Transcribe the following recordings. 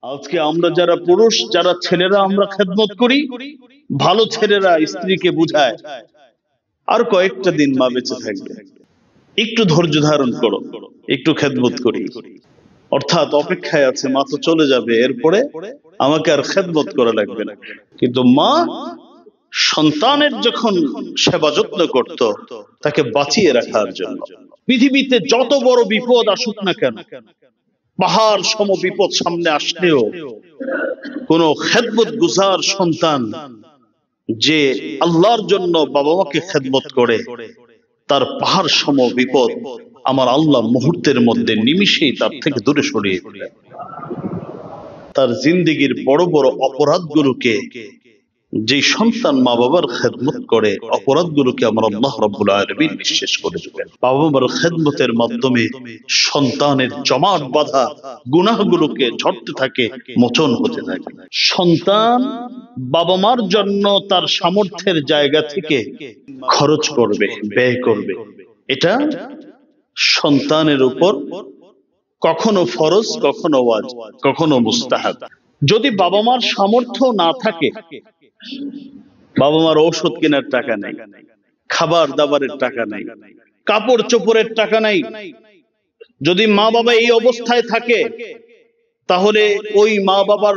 আজকে আমরা যারা পুরুষ, যারা ছেলেরা আমরা খেদমত করি, ভালো ছেলেরা স্ত্রীকে বুঝায় আর কয়েকটা দিন মা বেঁচে থাকবে, একটু ধৈর্য ধারণ করো, একটু খেদমত করি, অর্থাৎ অপেক্ষায় আছে মা তো চলে যাবে, এরপরে আমাকে আর খেদমত করা লাগবে না। কিন্তু মা সন্তানের যখন সেবা যত্ন করত, তাকে বাঁচিয়ে রাখার জন্য, পৃথিবীতে যত বড় বিপদ আসুক না কেন, পাহাড় সম বিপদ সামনে আসলেও কোন খেদমত গুজার সন্তান যে আল্লাহর জন্য বাবা মাকে খেদমত করে, তার পাহাড় সম বিপদ আমার আল্লাহ মুহূর্তের মধ্যে নিমিষেই তার থেকে দূরে সরিয়ে দিলেন। তার জিন্দেগির বড় বড় অপরাধগুলোকে, যে সন্তান মা বাবার খেদমত করে, অপরাধগুলোকে আমার আল্লাহ রাব্বুল আলামিন নিঃশেষ করে দিবেন। বাবা মার খেদমতের মাধ্যমে সন্তানের জমাট বাঁধা গুনাহগুলোকে ঝরতে থাকে, মোচন হতে থাকে। সন্তান বাবা মার জন্য তার সামর্থ্যের জায়গা থেকে খরচ করবে, ব্যয় করবে, এটা সন্তানের উপর কখনো ফরজ, কখনো ওয়াজিব, কখনো মুস্তাহাব। যদি বাবা মার সামর্থ্য না থাকে, বাবা মার ঔষধ কেনার টাকা নাই, খাবার দাবারের টাকা নাই, কাপড় চোপড়ের টাকা নাই, যদি মা বাবা এই অবস্থায় থাকে, তাহলে ওই মা বাবার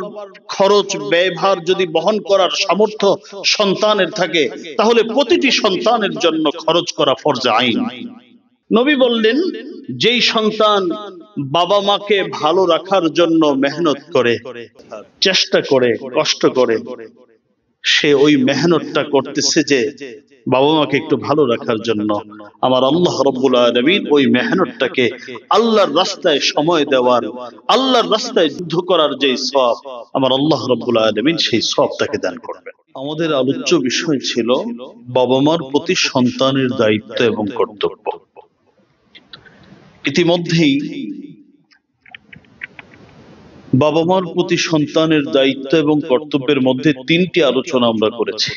খরচ ব্যয়ভার যদি বহন করার সামর্থ্য সন্তানের থাকে, তাহলে প্রতিটি সন্তানের জন্য খরচ করা ফরজ আইন। নবী বললেন, যেই সন্তান বাবা মাকে ভালো রাখার জন্য মেহনত করে, চেষ্টা করে, কষ্ট করে, সে ওই মেহনতটা করতেছে যে বাবা মাকে একটু ভালো রাখার জন্য, আমার আল্লাহ রাব্বুল আলামিন ওই মেহনতটাকে আল্লাহর রাস্তায় সময় দেওয়ার, আল্লাহর রাস্তায় যুদ্ধ করার যে সওয়াব, আমার আল্লাহ রাব্বুল আলামিন সেই সওয়াবটাকে দান করবেন। আমাদের আলোচ্য বিষয় ছিল বাবা মার প্রতি সন্তানের দায়িত্ব এবং কর্তব্য। ইতিমধ্যেই বাবা মার প্রতি সন্তানের দায়িত্ব এবং কর্তব্যের মধ্যে তিনটি আলোচনা আমরা করেছি।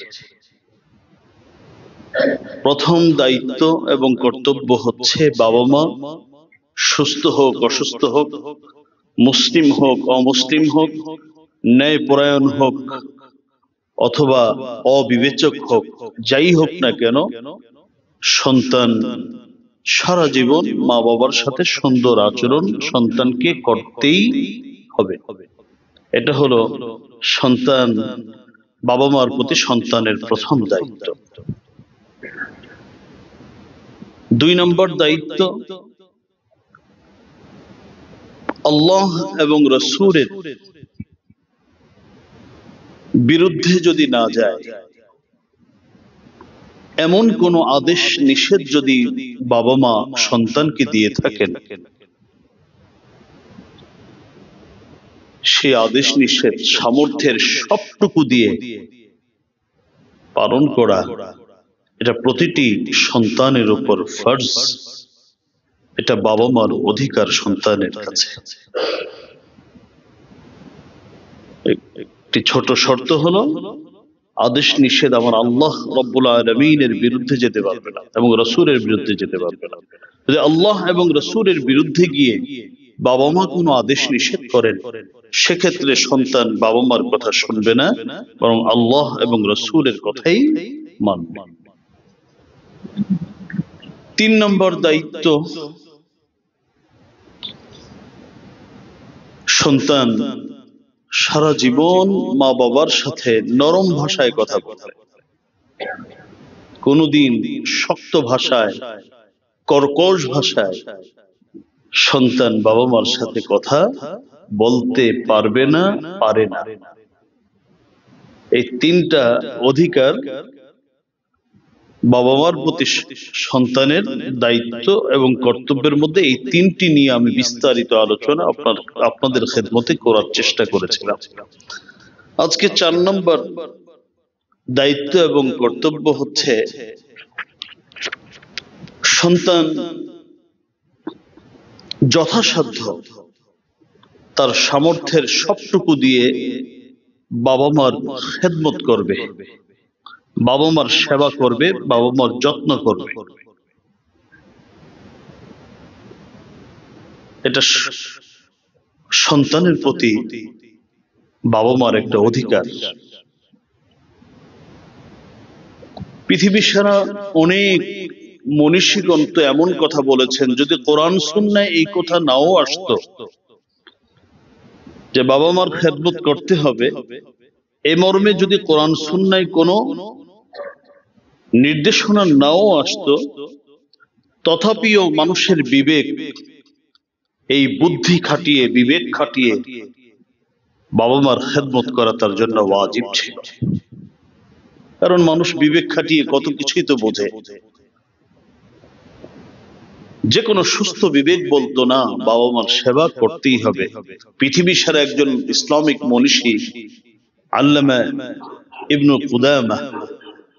প্রথম দায়িত্ব এবং কর্তব্য হচ্ছে, বাবা মা সুস্থ হোক অসুস্থ হোক, মুসলিম হোক অমুসলিম হোক, ন্যায়পরায়ণ হোক অথবা অবিবেচক হোক, যাই হোক না কেন, সন্তান সারা জীবন মা বাবার সাথে সুন্দর আচরণ সন্তানকে করতেই হবে। এটা হলো সন্তান, বাবা মার প্রতি সন্তানের প্রথম দায়িত্ব। ২ নম্বর দায়িত্ব, আল্লাহ এবং রাসূলের বিরুদ্ধে যদি না যায়, এমন কোন আদেশ নিষেধ যদি বাবা মা সন্তানকে দিয়ে থাকেন, সে আদেশ নিষেধ সামর্থ্যের সবটুকু দিয়ে পালন করা, এটা প্রতিটি সন্তানের উপর ফরজ। এটা বাবা মার অধিকার সন্তানের কাছে। একটি ছোট শর্ত হলো, আদেশ নিষেধ আমার আল্লাহ রাব্বুল আলামিনের বিরুদ্ধে যেতে পারবে না এবং রাসূলের বিরুদ্ধে যেতে পারবে না। যদি আল্লাহ এবং রাসূলের বিরুদ্ধে গিয়ে বাবা মা কোনো আদেশ নিষেধ করেন, সেক্ষেত্রে সন্তান বাবা মার কথা শুনবে না, বরং আল্লাহ এবং রাসূলের কথাই মানবে। ৩ নম্বর দায়িত্ব, সন্তান সারা জীবন মা বাবার সাথে নরম ভাষায় কথা বলে, কোনদিন শক্ত ভাষায়, কর্কশ ভাষায় সন্তান বাবা মার সাথে কথা বলতে পারবে না, পারে না। এই ৩টা অধিকার বাবা মার প্রতি সন্তানের দায়িত্ব এবং কর্তব্যের মধ্যে, এই ৩টি নিয়ে আমি বিস্তারিত আলোচনা আপনাদের খেদমতে করার চেষ্টা করেছিলাম। আজকে ৪ নম্বর দায়িত্ব এবং কর্তব্য হচ্ছে, সন্তান যথাসাধ্য তার সামর্থ্যের সবটুকু দিয়ে বাবা মার খেদমত করবে, বাবা মার সেবা করবে, বাবা মার যত্ন করবে। এটা সন্তানের প্রতি বাবা মার একটা অধিকার। পৃথিবীর সারা অনেক মনীষীগণ তো এমন কথা বলেছেন, যদি কোরআন সুন্নায় এই কথা নাও আসতো যে বাবা মার খেদমত করতে হবে, এ মর্মে যদি কোরআন সুন্নায় কোনো নির্দেশনা নাও আসতো, তথাপিও মানুষের বিবেক, এই বুদ্ধি খাটিয়ে, বিবেক খাটিয়ে বাবা মার খেদমত করা তার জন্য ওয়াজিব ছিল। কারণ মানুষ বিবেক খাটিয়ে কত কিছুই তো বোঝে। যে কোনো সুস্থ বিবেক বলতো না বাবা মার সেবা করতেই হবে। পৃথিবীর সারা একজন ইসলামিক মনীষী আল্লামা ইবনু কুদামা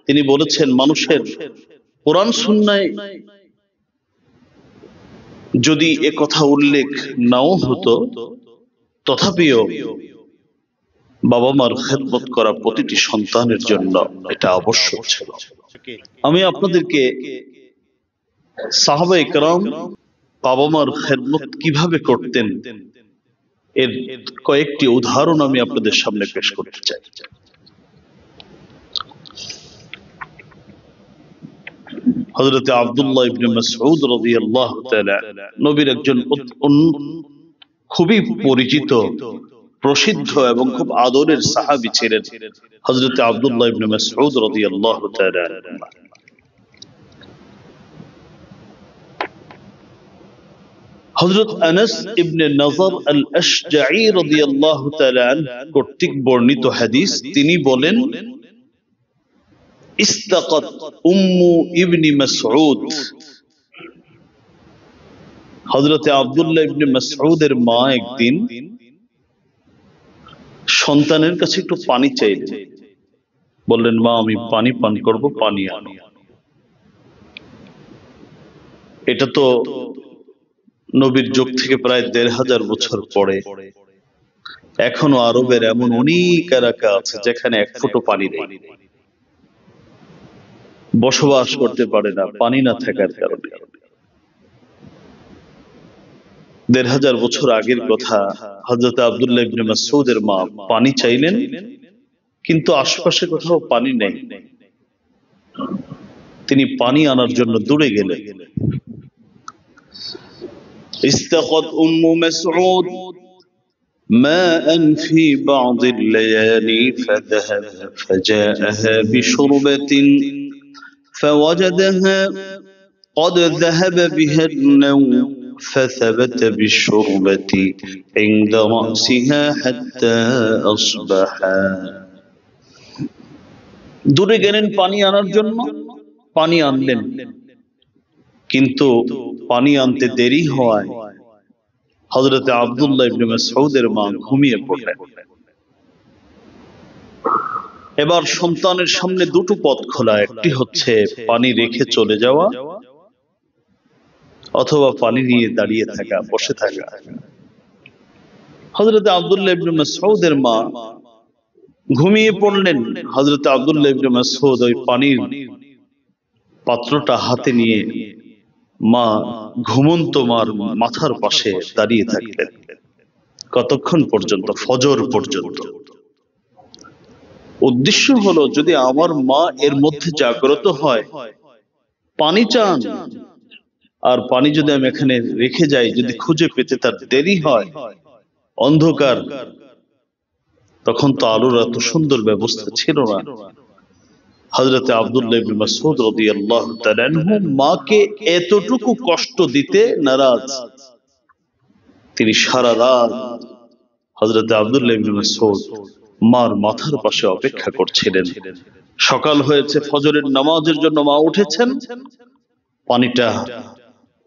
তিনি বলেছেন, মানুষের কোরআন সুন্নায় যদি এ কথা উল্লেখ নাও হতো, তথাপিও বাবা মার খেদমত করা প্রতিটি সন্তানের জন্য এটা আবশ্যক ছিল। আমি আপনাদেরকে সাহাবায়ে কেরাম বাবা মার খেদমত কিভাবে করতেন এর কয়েকটি উদাহরণ আমি আপনাদের সামনে পেশ করতে চাই। হযরত আব্দুল্লাহ ইবনে মাসউদ রাদিয়াল্লাহু তাআলা নবীর একজন খুবই পরিচিত, প্রসিদ্ধ এবং খুব আদরের সাহাবী ছিলেন হযরত আব্দুল্লাহ ইবনে মাসউদ রাদিয়াল্লাহু তাআলা। হযরত আনাস ইবনে নজর আল আশজাঈ রাদিয়াল্লাহু তাআলা কর্তৃক বর্ণিত হাদিস, তিনি বলেন, ইস্তাকাত উম্মু ইবনে মাসউদ, হযরত আব্দুল্লাহ ইবনে মাসউদের মা একদিন সন্তানের কাছে একটু পানি চাইলেন। বললেন, মা আমি পানি পান করব, পানি আনো। এটা তো নবীর যুগ থেকে প্রায় ১৫০০ বছর পরে। এখনো আরবের এমন অনেক এলাকা আছে যেখানে এক ফোঁটা পানি নেই, বসবাস করতে পারে না পানি না থাকার কারণে। ১৫০০ বছর আগের কথা। হযরত আব্দুল্লাহ ইবনে মাসউদের মা পানি চাইলেন, কিন্তু আশপাশে কোথাও পানি নেই। তিনি পানি আনার জন্য দূরে গেলেন। ইস্তাকাত উম্মু মাসউদ ماء في بعض الليالي فذهب فجاءها بشربة فوجدها قد ذهب بها النوم فثبت بالشربة عند رأسها حتى أصبح। দূরে গেলেন পানি আনার জন্য, পানি আনলেন, কিন্তু পানি আনতে দেরি হওয়ায় হযরত আব্দুল্লাহ ইবনে মাসউদের মা ঘুমিয়ে পড়লেন। এবার সন্তানের সামনে দুটো পথ খোলা, একটি হচ্ছে পানি রেখে চলে যাওয়া, অথবা পানি নিয়ে দাঁড়িয়ে থাকা, বসে থাকা। হযরত আব্দুল্লাহ ইবনে মাসউদের মা ঘুমিয়ে পড়লেন। হযরত আব্দুল্লাহ ইবনে মাসউদ ওই পানির পাত্রটা হাতে নিয়ে মা ঘুমন্ত মার মাথার পাশে দাঁড়িয়ে থাকলেন। কতক্ষণ পর্যন্ত? ফজর পর্যন্ত। উদ্দেশ্য হলো, যদি আমার মা এর মধ্যে জাগ্রত হয়, পানি চান, আর পানি যদি আমি এখানে রেখে যাই, যদি খুঁজে পেতে তার দেরি হয়, অন্ধকার, তখন তো আলোর এত সুন্দর ব্যবস্থা ছিল না। হযরত আব্দুল্লাহ ইবনে মাসউদ রাদিয়াল্লাহু তাআলা আনহু মাকে এতটুকু কষ্ট দিতে নারাজ। তিনি সারা রাত হযরত আব্দুল্লাহ ইবনে মাসউদ মার মাথার পাশে অপেক্ষা করছিলেন। সকাল হয়েছে, ফজরের নামাজের জন্য মা উঠেছেন, পানিটা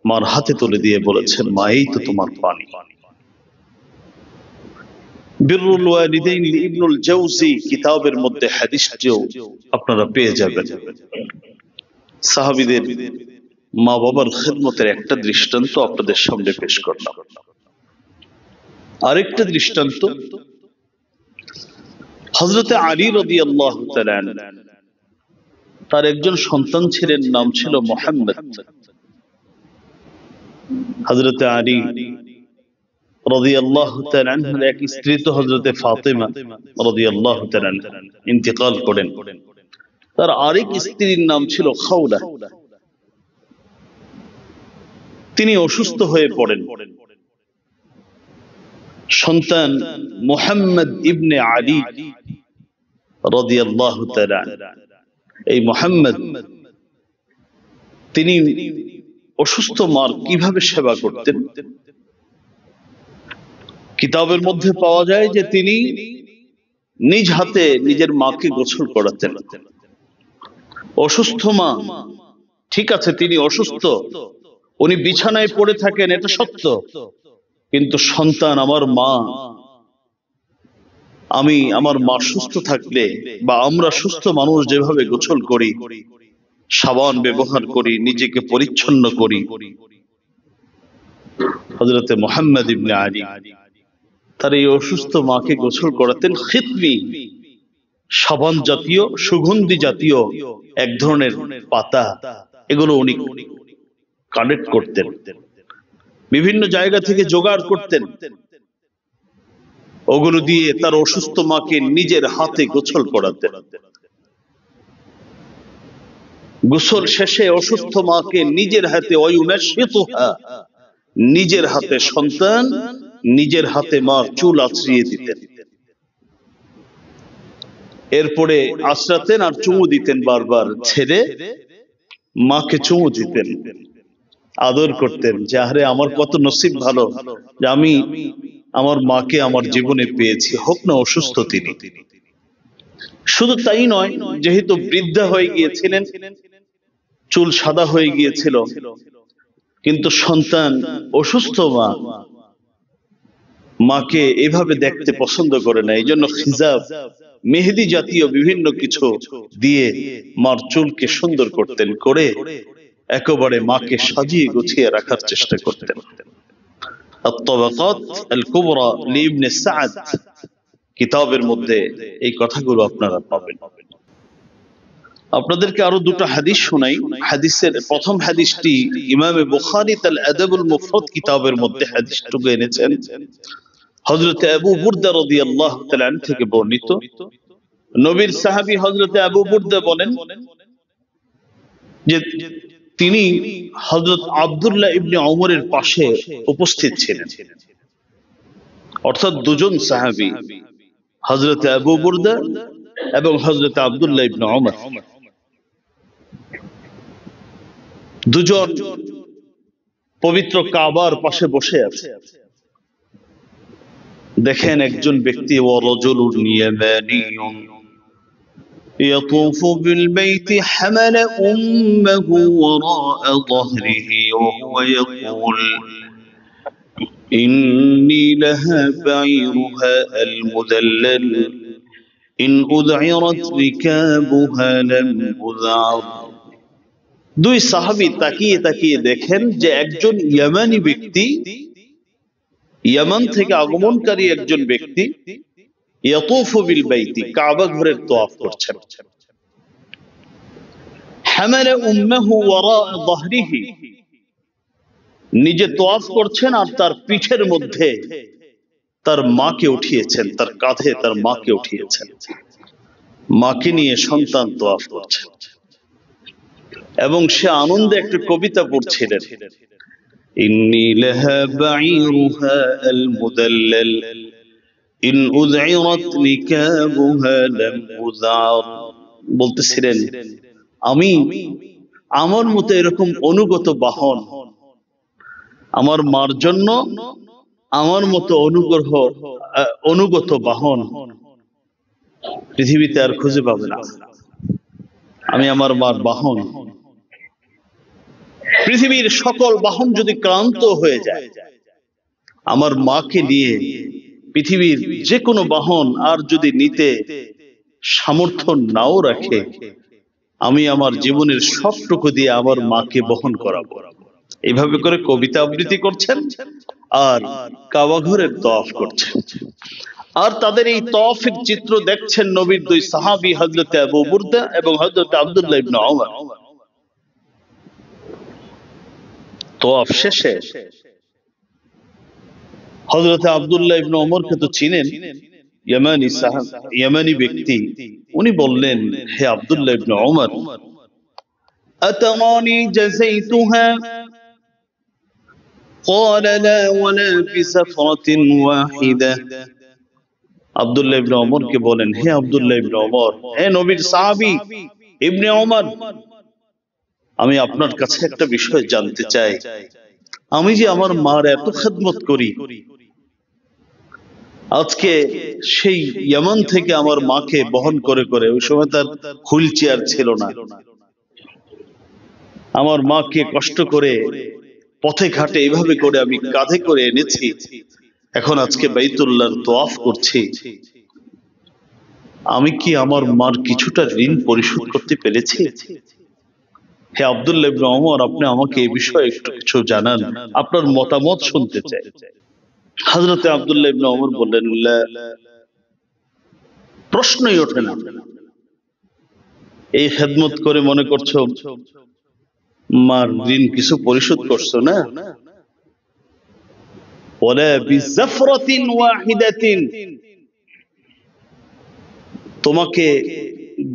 মার হাতে তুলে দিয়ে বলেছেন, মা এই তো তোমার পানি। বিররুল ওয়ালিদাইন ইবনুল জাওজি কিতাবের মধ্যে হাদিসটিও আপনারা পেয়ে যাবেন। সাহাবীদের মা বাবার খেদমতের একটা দৃষ্টান্ত আপনাদের সামনে পেশ করলাম। আরেকটা দৃষ্টান্ত, হযরত আলী রাদিয়াল্লাহু তাআলা তার একজন সন্তান ছিলেন, নাম ছিল মুহাম্মদ। হযরত আলী রাদিয়াল্লাহু তাআলা আনহার এক স্ত্রী তো হযরতে ফাতেমা রাদিয়াল্লাহু তাআলা আনহা ইন্তেকাল করেন। তার আরেক স্ত্রীর নাম ছিল খাওলা। তিনি অসুস্থ হয়ে পড়েন। সন্তান মুহাম্মদ ইবনে আলী রাদিয়াল্লাহু তাআলা, এই মুহাম্মদ তিনি অসুস্থ মার কিভাবে সেবা করতেন? কিতাবের মধ্যে পাওয়া যায় যে তিনি নিজ হাতে নিজের মাকে গোসল করাতেন। অসুস্থ মা, ঠিক আছে তিনি অসুস্থ, উনি বিছানায় পড়ে থাকেন, এটা সত্য, কিন্তু সন্তান আমার মা, আমি আমার মা সুস্থ থাকলে বা আমরা সুস্থ মানুষ যেভাবে গোসল করি, সাবান ব্যবহার করি, নিজেকে পরিচ্ছন্ন করি, হযরতে মুহাম্মদ ইবনে আলী তার এই অসুস্থ মাকে গোসল করাতেন খিতমি, সাবান জাতীয় সুগন্ধি জাতীয় এক ধরনের পাতা, এগুলো উনি কালেক্ট করতেন, বিভিন্ন জায়গা থেকে জোগাড় করতেন, ওগুলো দিয়ে তার অসুস্থ মাকে নিজের হাতে গোসল করাতেন। গোসল শেষে অসুস্থ মাকে নিজের হাতে নিজের হাতে সন্তান নিজের হাতে মার চুল আঁচড়িয়ে দিতেন, এরপরে আঁচড়াতেন আর চুমু দিতেন, বারবার ছেড়ে মাকে চুমু দিতেন, আদর করতেন যে আরে আমার কত নসিব ভালো যে আমি আমার মাকে আমার জীবনে পেয়েছি, হোক না অসুস্থ তিনি। শুধু তাই নয়, যেহেতু বৃদ্ধা হয়ে গিয়েছিলেন, চুল সাদা হয়ে গিয়েছিল, কিন্তু সন্তান অসুস্থ মা মাকে এভাবে দেখতে পছন্দ করে না, এই জন্য খিজাব মেহেদি জাতীয় বিভিন্ন কিছু দিয়ে মার চুলকে সুন্দর করতেন, করে একেবারে মাকে সাজিয়ে গুছিয়ে রাখার চেষ্টা করতেন। আত-তাবাকাত আল-কুবরা লিইবনে সাদ কিতাবের মধ্যে এই কথাগুলো আপনারা পাবেন। আপনাদেরকে আরো দুটো হাদিস শোনাই। হাদিসের প্রথম হাদিসটি ইমামে বুখারী তাল আদাবুল মুফরাদ কিতাবের মধ্যে হাদিসটুকু এনেছেন হযরতে আবু বুরদা রাদিয়াল্লাহু তাআলা আনহু থেকে বর্ণিত। নবীর সাহাবী হযরতে আবু বুরদা বলেন যে তিনি হযরত আব্দুল্লাহ ইবনে ওমরের পাশে উপস্থিত ছিলেন, অর্থাৎ দুজন সাহাবী, হযরতে আবু বুরদা এবং হযরতে আব্দুল্লাহ ইবনে ওমর, দুজন পবিত্র কাবার পাশে বসে আছে। দেখেন একজন ব্যক্তি ওয়ারাজুলুন ইয়ামানিয়ুন يطوف بالبيت حمل أمه وراء ظهره وهو يقول إني لها بعيرها المذلل إن أذعرت ركابها لم أذعر। দুই সাহাবী তাকিয়ে তাকিয়ে দেখেন যে একজন ইয়ামানি ব্যক্তি, ইয়ামান থেকে আগমনকারী একজন ব্যক্তি, ইয়াতুফু বিল বাইতি, কাবা ঘরের তওয়াফ করছেন। হামালা উম্মাহু ওয়ারা যাহরিহি, নিজে তওয়াফ করছেন আর তার পিঠের মধ্যে তার মাকে উঠিয়েছেন, তার কাঁধে তার মাকে উঠিয়েছেন, মাকে নিয়ে সন্তান তওয়াফ করছেন। এবং সে আনন্দে একটা কবিতা পড়ছিলেন, ইন্নী লাহা বাঈরুহা আল মুদাল্লাল ইন উযইরাত নিকাবুহা লাম উযআর, বলতেছিলেন আমি আমার মতো এরকম অনুগত বাহন আমার মার জন্য, আমার মতো অনুগত বাহন পৃথিবীতে আর খুঁজে পাবে না। আমি আমার মার বাহন। পৃথিবীর সকল বাহন যদি ক্লান্ত হয়ে যায়, আমার মাকে নিয়ে পৃথিবীর যে কোনো বাহন আর যদি নিতে সামর্থ্য নাও রাখে, আমি আমার জীবনের সবটুকু দিয়ে আমার মাকে বহন করাবো। এইভাবে করে কবিতা আবৃত্তি করছেন আর কাবা ঘরের তওয়াফ করছেন। আর তাদের এই তওয়াফের চিত্র দেখছেন নবীর দুই সাহাবী হযরতে আবু বুরদা এবং হযরতে আব্দুল্লাহ ইবনে ওমর। তওয়াফ শেষে হযরত আব্দুল্লাহ ইবনে ওমরকে তো চিনেন, ইয়ামানি সাহাব, ইয়ামানি ব্যক্তি। উনি বললেন, হে আব্দুল্লাহ ইবনে ওমর, আতারানি জাযাইতুহা قال لا ولا بسفرة واحدة। আব্দুল্লাহ ইবনে ওমরকে বলেন, হে আব্দুল্লাহ ইবনে ওমর, হে নবীর সাহাবী ইবনে ওমর, আমি আপনার কাছে একটা বিষয় জানতে চাই। আমি যে আমার মার এত খেদমত করি, আজকে সেই ইয়ামান থেকে আমার মাকে বহন করে করে, ওই সময় তার হুইল চেয়ার ছিল না, আমার মাকে কষ্ট করে পথে ঘাটে এভাবে করে আমি কাঁধে করে এনেছি, এখন আজকে বাইতুল্লাহর তওয়াফ করছি, আমি কি আমার মার কিছুটা ঋণ পরিশোধ করতে পেরেছি? হে আব্দুল্লাহ ইবনে ওমর, আপনি আমাকে এই বিষয়ে একটু কিছু জানান, আপনার মতামত শুনতে চাই। হযরতে আব্দুল্লাহ ইবনে ওমর বললেন, লা, প্রশ্নই ওঠে না। এই খেদমত করে মনে করছো মার ঋণ কিছু পরিশোধ করছো না? ওয়ালা বিজাফরাতিন ওয়াহিদাতিন, তোমাকে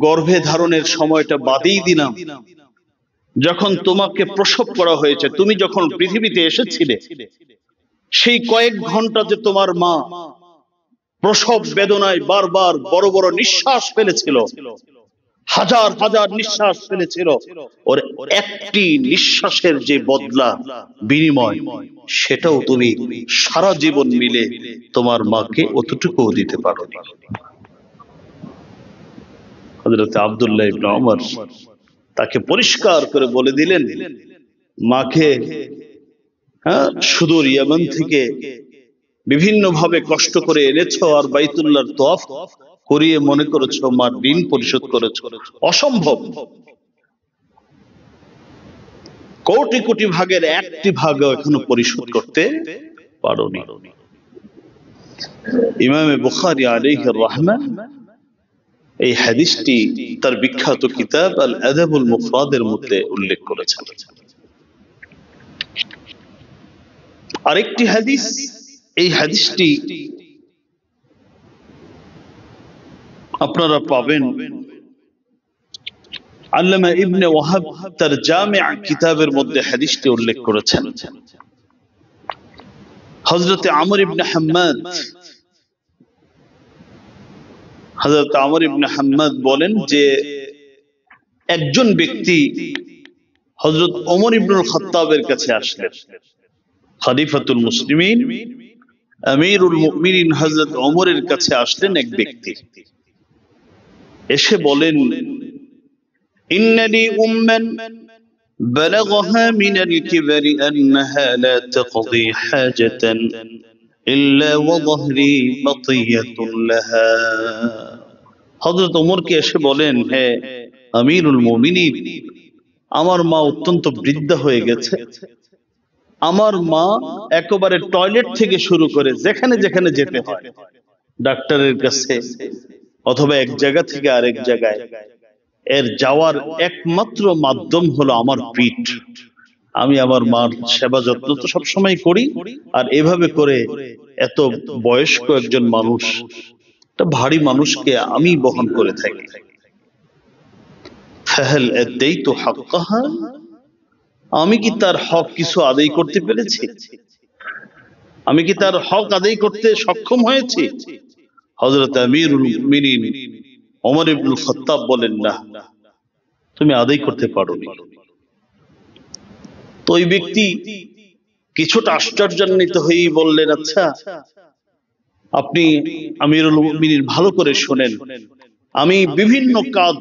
গর্ভে ধারণের সময়টা বাদই দিলাম, যখন তোমাকে প্রসব করা হয়েছে, তুমি যখন পৃথিবীতে এসেছিলে, সেই কয়েক ঘন্টা যে তোমার মা প্রসব বেদনায় বারবার বড় বড় নিঃশ্বাস ফেলেছিল, হাজার হাজার নিঃশ্বাস ফেলেছিল, ওর একটি নিঃশ্বাসের যে বদলা বিনিময়, সেটাও তুমি সারা জীবন মিলে তোমার মাকে অতটুকুও দিতে পারো। হযরত আব্দুল্লাহ ইবনে ওমর তাকে পরিষ্কার করে বলে দিলেন, মাকে সুদূর ইয়ামান থেকে বিভিন্ন ভাবে কষ্ট করে এনেছো, আর বাইতুল্লাহর তওয়াফ করিয়ে মনে করেছো মার ঋণ পরিশোধ করেছো, অসম্ভব। কোটি কোটি ভাগের একটি ভাগও এখনো পরিশোধ করতে পারোনি। ইমাম বুখারী আলাইহির রাহমাহ এই হাদিসটি তার বিখ্যাত কিতাব আল আদাবুল মুফরাদের মধ্যে উল্লেখ করেছেন। আরেকটি হাদিস, এই হাদিসটি আপনারা পাবেন আল্লামা ইবনে ওয়াহাব তার জামিআ কিতাবের মধ্যে হাদিসটি উল্লেখ করেছেন। হযরত আমর ইবনে হাম্মাদ, হযরত আমর ইবনে হাম্মাদ বলেন যে একজন ব্যক্তি হযরত ওমর ইবনুল খাত্তাবের কাছে আসলেন। খলিফাতুল মুসলিমিন, আমিরুল মুমিনিন হযরত ওমরের কাছে আসলেন এক ব্যক্তি। এসে বলেন, ইন্নালি উম্মান বালাগহা মিনাল কিবরি আন্নাহা লা তাকদি হাজাতান ইল্লা ওয়া যহরি বাতিয়াতুন লাহা। হযরত ওমরকে এসে বলেন, হে আমিরুল মুমিনিন, আমার মা অত্যন্ত বৃদ্ধা হয়ে গেছে, আমার মা একেবারে টয়লেট থেকে শুরু করে যেখানে যেখানে যেতে হয়, ডাক্তারের কাছে অথবা এক জায়গা থেকে আরেক জায়গায়, এর যাওয়ার একমাত্র মাধ্যম হলো আমার পিঠ। আমি আমার মার সেবা যত্ন তো সবসময় করি, আর এভাবে করে এত বয়স্ক একজন মানুষ, একটা ভারী মানুষকে আমি বহন করে থাকি। ফাহাল আদাইতু হাক্কাহা, আমি কি তার হক কিছু আদায় করতে পেরেছি? আমি কি তার হক আদায় করতে সক্ষম হয়েছি? হযরত আমিরুল মুমিনিন ওমর ইবনুল খাত্তাব বলেন, না, তুমি আদায় করতে পারোনি। তো ওই ব্যক্তি কিছুটা আশ্চর্যান্বিত হয়েই বললেন, আচ্ছা আপনি আমিরুল মুমিনিন ভালো করে শোনেন, আমি বিভিন্ন কাজ,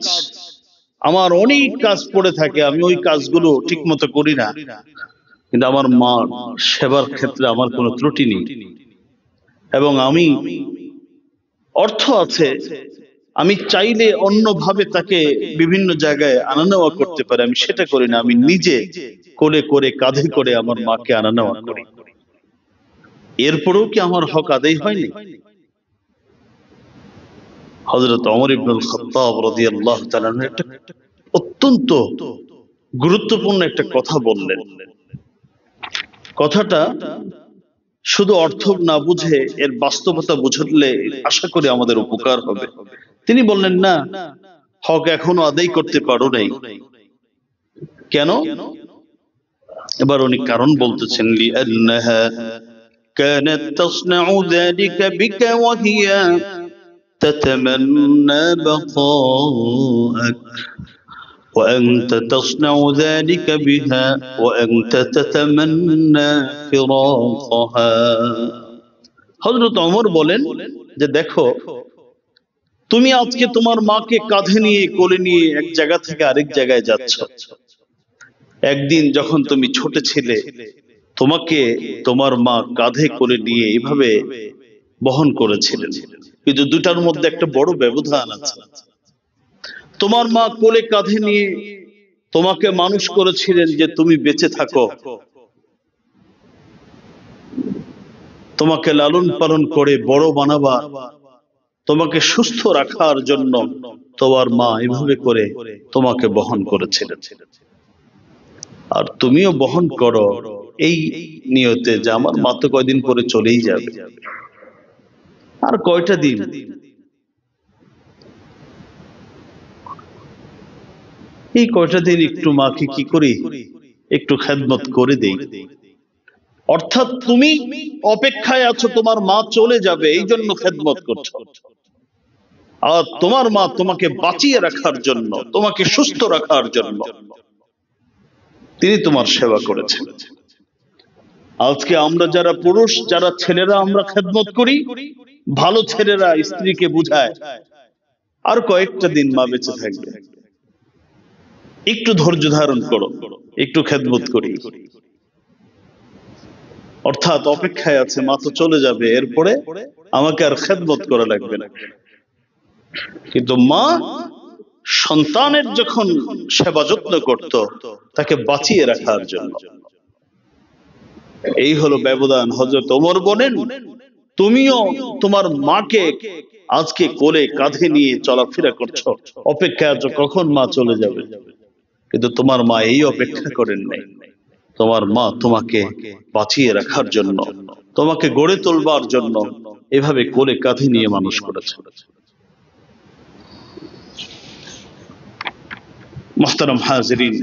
আমার অনেক কাজ পড়ে থাকে, আমি ওই কাজগুলো ঠিক মতো করি না, কিন্তু আমার মা সেবার ক্ষেত্রে আমার কোনো ত্রুটি নেই, এবং আমি অর্থ আছে, আমি চাইলে অন্যভাবে তাকে বিভিন্ন জায়গায় আনা নেওয়া করতে পারি, আমি সেটা করি না, আমি নিজে কোলে করে কাঁধে করে আমার মাকে আনা নেওয়া করি। এরপরেও কি আমার হক আদায় হয়নি? হযরত ওমর ইবনুল খাত্তাব রাদিয়াল্লাহু তাআলা একটা অত্যন্ত গুরুত্বপূর্ণ একটা কথা বললেন। কথাটা শুধু অর্থ না বুঝে এর বাস্তবতা বুঝলে আশা করি আমাদের উপকার হবে। তিনি বললেন, না, হক এখনো আদায় করতে পারো নাই। কেন? এবার উনি কারণ বলতেছেন, লিআন্নাহা কানাত তাসনাউ যালিকা বিকা ওয়া হিয়া তাতামান্না বাকাআক ওয়া আনতা তাসনাউ যালিকা বিহা ওয়া আনতা তাতামান্না ফিরাকাহা। হযরত ওমর বলেন যে, দেখো, তুমি আজকে তোমার মাকে কাঁধে নিয়ে কোলে নিয়ে এক জায়গা থেকে আরেক জায়গায় যাচ্ছ। একদিন যখন তুমি ছোট ছিলে, তোমাকে তোমার মা কাঁধে কোলে নিয়ে এইভাবে বহন করেছিলেন, কিন্তু দুটার মধ্যে একটা বড় ব্যবধান আছে। তোমার মা কোলে কাঁধে নিয়ে তোমাকে মানুষ করেছিলেন যে তুমি বেঁচে থাকো, তোমাকে লালন পালন করে বড় বানাবার, তোমাকে সুস্থ রাখার জন্য তোমার মা এভাবে করে তোমাকে বহন করেছিলেন। আর তুমিও বহন করো এই নিয়তে যে আমার মা তো কয়দিন পরে চলেই যাবে, আর কয়টা দিন, এই কয়টা দিন একটু মাকে কি করি, একটু খেদমত করে দেই। অর্থাৎ তুমি অপেক্ষায় আছো তোমার মা চলে যাবে, এই জন্য খেদমত করছো। আর তোমার মা তোমাকে বাঁচিয়ে রাখার জন্য, তোমাকে সুস্থ রাখার জন্য তিনি তোমার সেবা করেছেন। আজকে আমরা যারা পুরুষ, যারা ছেলেরা আমরা খেদমত করি, ভালো ছেলেরা স্ত্রীকে বুঝায় আর কয়েকটা দিন মা বেঁচে থাকবে, একটু ধৈর্য ধারণ করো, একটু খেদমত করি। অর্থাৎ অপেক্ষায় আছে মা তো চলে যাবে, এরপরে আমাকে আর খেদমত করা লাগবে না। কিন্তু মা সন্তানের যখন সেবা যত্ন করত, তাকে বাঁচিয়ে রাখার জন্য, এই হলো ব্যবধান। হযরত ওমর বলেন, তুমিও তোমার মাকে আজকে কোলে কাঁধে নিয়ে চলাফেরা করছো, অপেক্ষা আছো কখন মা চলে যাবে, কিন্তু তোমার মা এই অপেক্ষা করেন নাই। তোমার মা তোমাকে বাঁচিয়ে রাখার জন্য, তোমাকে গড়ে তোলবার জন্য এভাবে কোলে কাঁধে নিয়ে মানুষ করেছে। মুহতারাম হাজিরিন,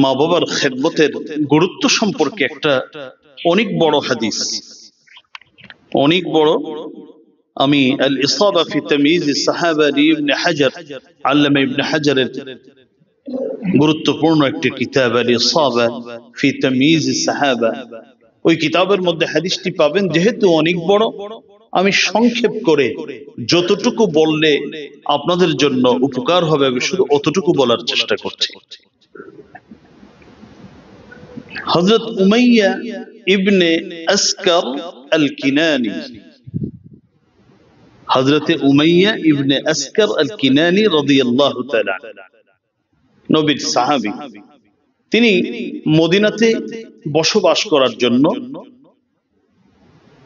মা বাবার খেদমতের গুরুত্ব সম্পর্কে একটা অনেক বড় হাদিস, অনেক বড়। আমি আল ইসাবা ফি তাময়িজ সাহাবা ইবনে হাজার, আল্লামা ইবনে হাজারের গুরুত্বপূর্ণ একটি কিতাব আল ইসাবা ফি তাময়িজ সাহাবা, ওই কিতাবের মধ্যে হাদিসটি পাবেন। যেহেতু অনেক বড়, আমি সংক্ষেপ করে যতটুকু বললে আপনাদের জন্য উপকার হবে আমি শুধু অতটুকু বলার চেষ্টা করছি। হযরত উমাইয়া ইবনে আসকার আল কিনানি, হযরত উমাইয়া ইবনে আসকার আল কিনানি রাদিয়াল্লাহু তাআলা, নবীর সাহাবী। তিনি মদিনাতে বসবাস করার জন্য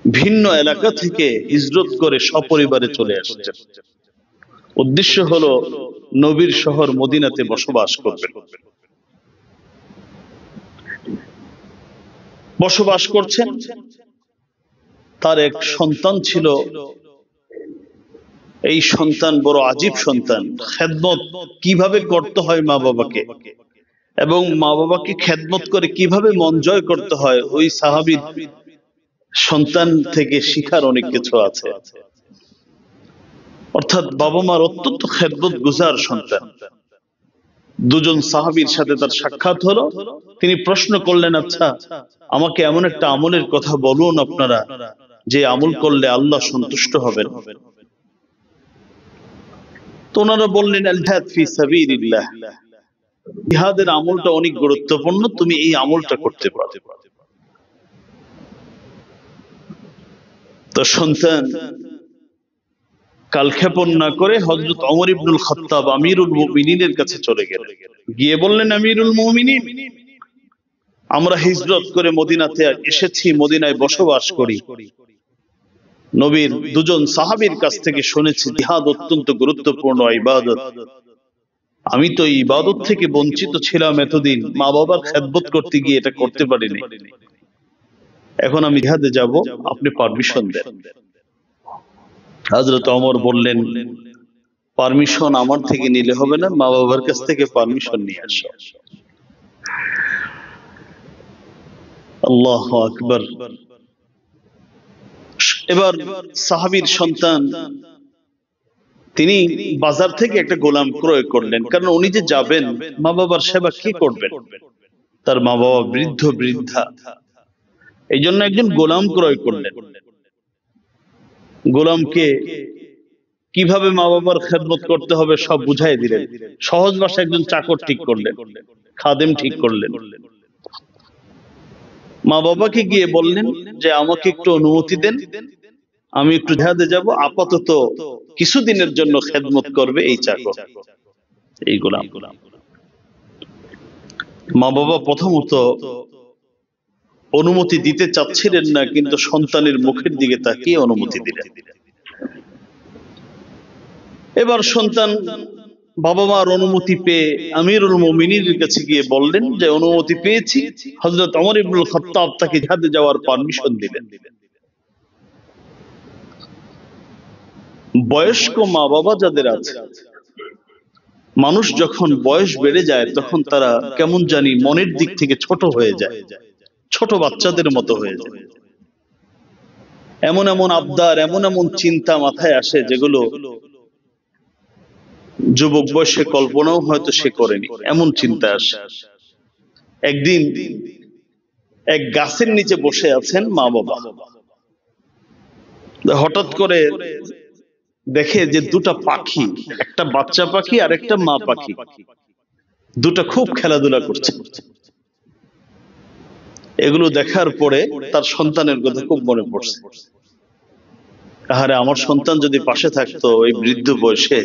ভিন্ন এলাকা থেকে হিজরত করে সপরিবারে চলে আসছেন। উদ্দেশ্য হলো নবীর শহর মদিনাতে বসবাস করবেন। বসবাস করছেন, তার এক সন্তান ছিল। এই সন্তান বড় আজীব সন্তান। খেদমত কিভাবে করতে হয় মা বাবাকে, এবং মা বাবাকে খেদমত করে কিভাবে মন জয় করতে হয়, ওই সাহাবীর সন্তান থেকে শিখার অনেক কিছু আছে। অর্থাৎ বাবা মার অত্যন্ত খেদমত গুজার সন্তান। দুজন সাহাবীর সাথে তার সাক্ষাৎ হলো। তিনি প্রশ্ন করলেন, আচ্ছা আমাকে এমন একটা আমলের কথা বলুন আপনারা, যে আমল করলে আল্লাহ সন্তুষ্ট হবেন। তো ওনারা বললেন, আল জিহাদ ফি সাবিলিল্লাহ, জিহাদের আমলটা অনেক গুরুত্বপূর্ণ, তুমি এই আমলটা করতে পারো। তো সন্তান কালক্ষেপণ না করে হযরত ওমর ইবনুল খাত্তাব আমিরুল মুমিনিনের কাছে চলে গেলেন। গিয়ে বললেন, আমিরুল মুমিনিন, আমরা হিজরত করে মদিনাতে এসেছি, মদিনায় বসবাস করি। নবীর দুজন সাহাবীর কাছ থেকে শুনেছি জিহাদ অত্যন্ত গুরুত্বপূর্ণ ইবাদত। আমি তো এই ইবাদত থেকে বঞ্চিত ছিলাম এতদিন, মা বাবার খেদমত করতে গিয়ে এটা করতে পারিনি। এখন আমি জিহাদে যাব, আপনি পারমিশন দেন। হযরত ওমর বললেন, পারমিশন আমার থেকে নিলে হবে না, মা বাবার কাছ থেকে পারমিশন নিয়ে আসো। আল্লাহু আকবার। এবার সাহাবীর সন্তান তিনি বাজার থেকে একটা গোলাম ক্রয় করলেন, কারণ উনি যে যাবেন, মা বাবার সেবা কে করবেন? তার মা বাবা বৃদ্ধ বৃদ্ধা, এই জন্য একজন গোলাম ক্রয় করলেন। গোলামকে কিভাবে মা বাবার খেদমত করতে হবে সব বুঝাই দিলেন। সহজ ভাষায় একজন চাকর ঠিক করলেন, খাদেম ঠিক করলেন। মা বাবাকে গিয়ে বললেন যে আমাকে একটু অনুমতি দেন, আমি একটু জিহাদে যাব, আপাতত কিছুদিনের জন্য খেদমত করবে এই চাকর, এই গোলাম। মা বাবা প্রথমত অনুমতি দিতে চাচ্ছিলেন না, কিন্তু সন্তানের মুখের দিকে তাকিয়ে অনুমতি দিলেন। এবার সন্তান বাবা মার অনুমতি পেয়ে আমিরুল মুমিনিনের কাছে গিয়ে বললেন যে অনুমতি পেয়েছি। হযরত ওমর ইবনুল খাত্তাব তাকে জিহাদে যাওয়ার পারমিশন দিলেন। বয়স্ক মা বাবা যাদের আছে, মানুষ যখন বয়স বেড়ে যায় তখন তারা কেমন জানি মনের দিক থেকে ছোট হয়ে যায়, ছোট বাচ্চাদের মতো হয়ে যায়। এমন এমন আবদার, এমন এমন চিন্তা মাথায় আসে যেগুলো যুবক বয়সে কল্পনাও হয়তো সে করেনি, এমন চিন্তা আসে। একদিন এক গাছের নিচে বসে আছেন মা বাবা, হঠাৎ করে দেখে যে দুটা পাখি, একটা বাচ্চা পাখি আর একটা মা পাখি, দুটা খুব খেলাধুলা করছে। এগুলো দেখার পরে তার সন্তানের কথা খুব মনে পড়ছে। আরে আমার সন্তান যদি পাশে থাকতো এই বৃদ্ধ বয়সে,